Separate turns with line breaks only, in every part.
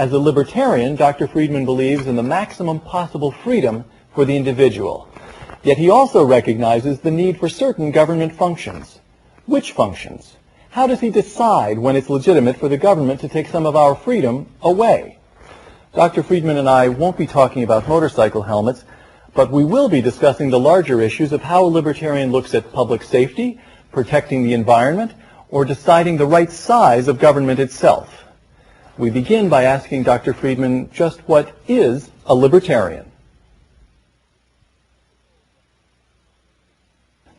As a libertarian, Dr. Friedman believes in the maximum possible freedom for the individual. Yet he also recognizes the need for certain government functions. Which functions? How does he decide when it's legitimate for the government to take some of our freedom away? Dr. Friedman and I won't be talking about motorcycle helmets, but we will be discussing the larger issues of how a libertarian looks at public safety, protecting the environment, or deciding the right size of government itself. We begin by asking Dr. Friedman just what is a libertarian?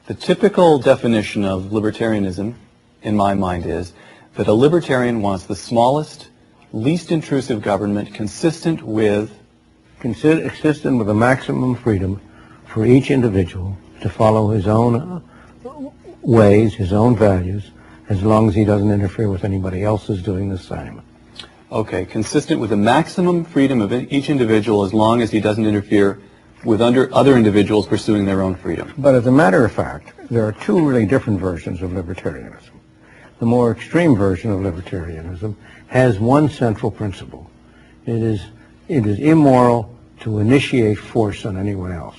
The typical definition of libertarianism, in my mind, is that a libertarian wants the smallest, least intrusive government consistent with
the maximum freedom for each individual to follow his own ways, his own values, as long as he doesn't interfere with anybody else's doing the same.
Okay, consistent with the maximum freedom of each individual as long as he doesn't interfere with other individuals pursuing their own freedom.
But as a matter of fact, there are two really different versions of libertarianism. The more extreme version of libertarianism has one central principle. It is immoral to initiate force on anyone else.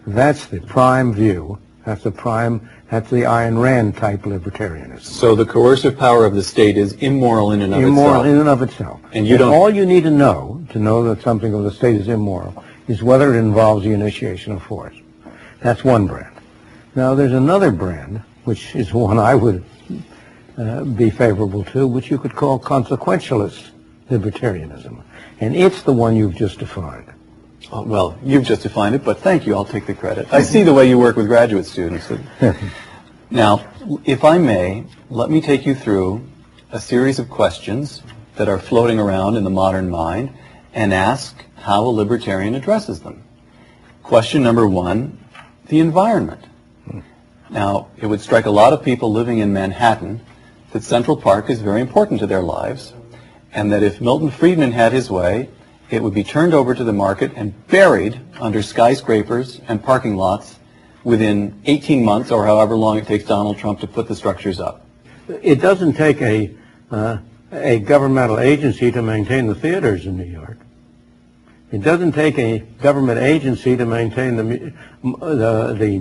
That's the prime view. That's the Ayn Rand type libertarianism.
So the coercive power of the state is immoral in and of itself.
Immoral in and of itself.
And
all you need to know that something of the state is immoral is whether it involves the initiation of force. That's one brand. Now there's another brand, which is one I would be favorable to, which you could call consequentialist libertarianism. And it's the one you've just defined.
Oh, well, you've just defined it, but thank you. I'll take the credit. I see the way you work with graduate students. Now, if I may, let me take you through a series of questions that are floating around in the modern mind and ask how a libertarian addresses them. Question number one, the environment. Now, it would strike a lot of people living in Manhattan that Central Park is very important to their lives, and that if Milton Friedman had his way, it would be turned over to the market and buried under skyscrapers and parking lots within 18 months or however long it takes Donald Trump to put the structures up.
It doesn't take a governmental agency to maintain the theaters in New York. It doesn't take a government agency to maintain the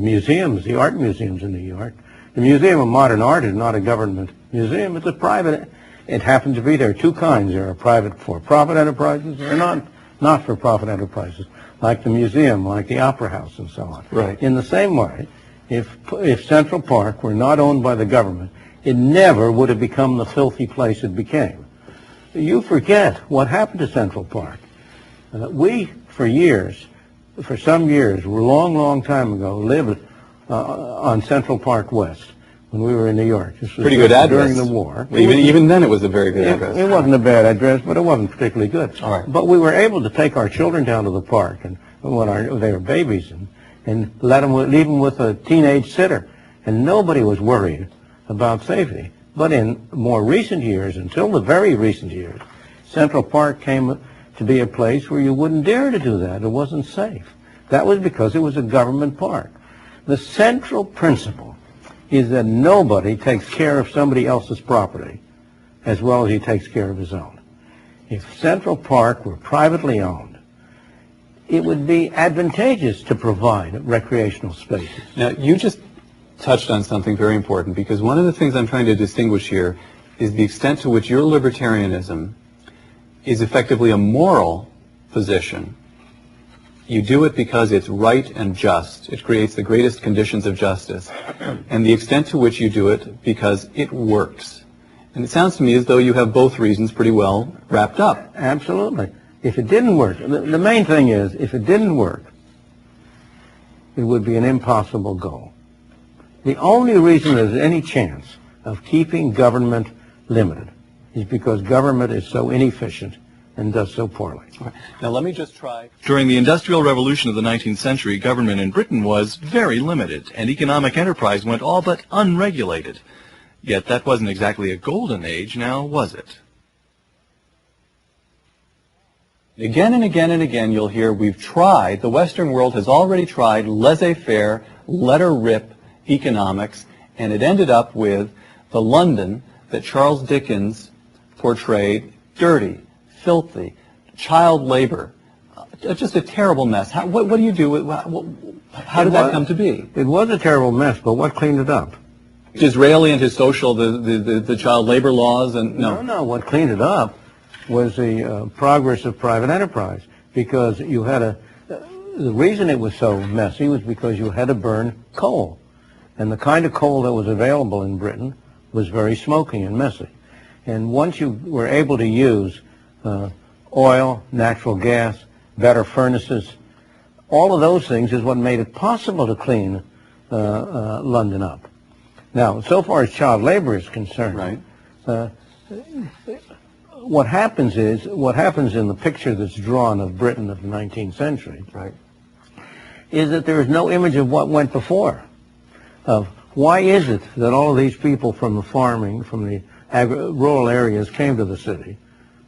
museums, the art museums in New York. The Museum of Modern Art is not a government museum. It's a private. It happens to be there are two kinds. There are private for-profit enterprises and not-for-profit enterprises, like the museum, like the Opera House, and so on.
Right.
In the same way, if Central Park were not owned by the government, it never would have become the filthy place it became. You forget what happened to Central Park. We, for some years, a long time ago, lived on Central Park West when we were in New York. This was
pretty good address.
During the war.
Even then it was a very good address.
It wasn't a bad address, but it wasn't particularly good.
All right.
But we were able to take our children down to the park and when they were babies and leave them with a teenage sitter. And nobody was worried about safety. But in more recent years, until the very recent years, Central Park came to be a place where you wouldn't dare to do that. It wasn't safe. That was because it was a government park. The central principle is that nobody takes care of somebody else's property as well as he takes care of his own. If Central Park were privately owned, it would be advantageous to provide recreational spaces.
Now, you just touched on something very important, because one of the things I'm trying to distinguish here is the extent to which your libertarianism is effectively a moral position. You do it because it's right and just. It creates the greatest conditions of justice. And the extent to which you do it because it works. And it sounds to me as though you have both reasons pretty well wrapped up.
Absolutely. If it didn't work, the main thing is, if it didn't work, it would be an impossible goal. The only reason there's any chance of keeping government limited is because government is so inefficient and does so poorly.
Now let me just try. During the Industrial Revolution of the 19th century, government in Britain was very limited, and economic enterprise went all but unregulated. Yet that wasn't exactly a golden age, now was it? Again and again and again you'll hear we've tried, the Western world has already tried laissez-faire, let-her-rip economics, and it ended up with the London that Charles Dickens portrayed: dirty, filthy, child labor, just a terrible mess. What do you do with, how did that come to be?
It was a terrible mess, but what cleaned it up?
Disraeli and his social, the child labor laws, and
No, what cleaned it up was the progress of private enterprise, because you had the reason it was so messy was because you had to burn coal. And the kind of coal that was available in Britain was very smoky and messy. And once you were able to use oil, natural gas, better furnaces, all of those things is what made it possible to clean London up. Now, so far as child labor is concerned,
right.
What happens in the picture that's drawn of Britain of the 19th century,
right,
is that there is no image of what went before. Of why is it that all of these people from the farming, from the rural areas came to the city?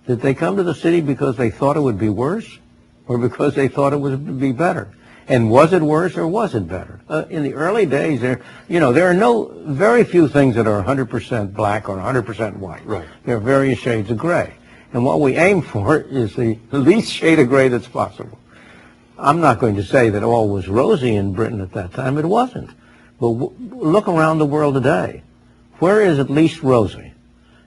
Did they come to the city because they thought it would be worse, or because they thought it would be better? And was it worse or was it better? In the early days, there are very few things that are 100% black or 100% white.
Right.
There are various shades of gray. And what we aim for is the least shade of gray that's possible. I'm not going to say that all was rosy in Britain at that time. It wasn't. But look around the world today. Where is it least rosy?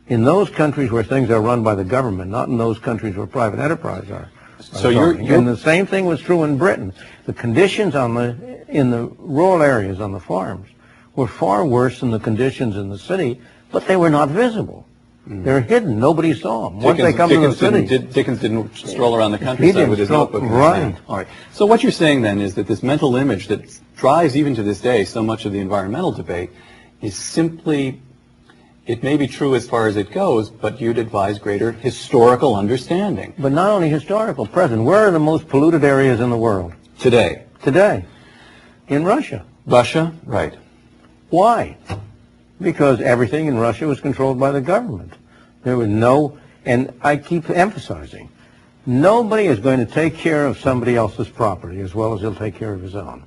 In those countries where things are run by the government, not in those countries where private enterprise are.
So
and the same thing was true in Britain. The conditions in the rural areas on the farms were far worse than the conditions in the city, but they were not visible. They're hidden. Nobody saw them. Once they come to the city,
Dickens didn't stroll around the countryside with his notebook.
Right.
All right. So what you're saying then is that this mental image that drives even to this day so much of the environmental debate is simply, it may be true as far as it goes, but you'd advise greater historical understanding.
But not only historical, present. Where are the most polluted areas in the world?
Today.
Today. In Russia.
Russia? Right.
Why? Because everything in Russia was controlled by the government. There was and I keep emphasizing, nobody is going to take care of somebody else's property as well as he'll take care of his own.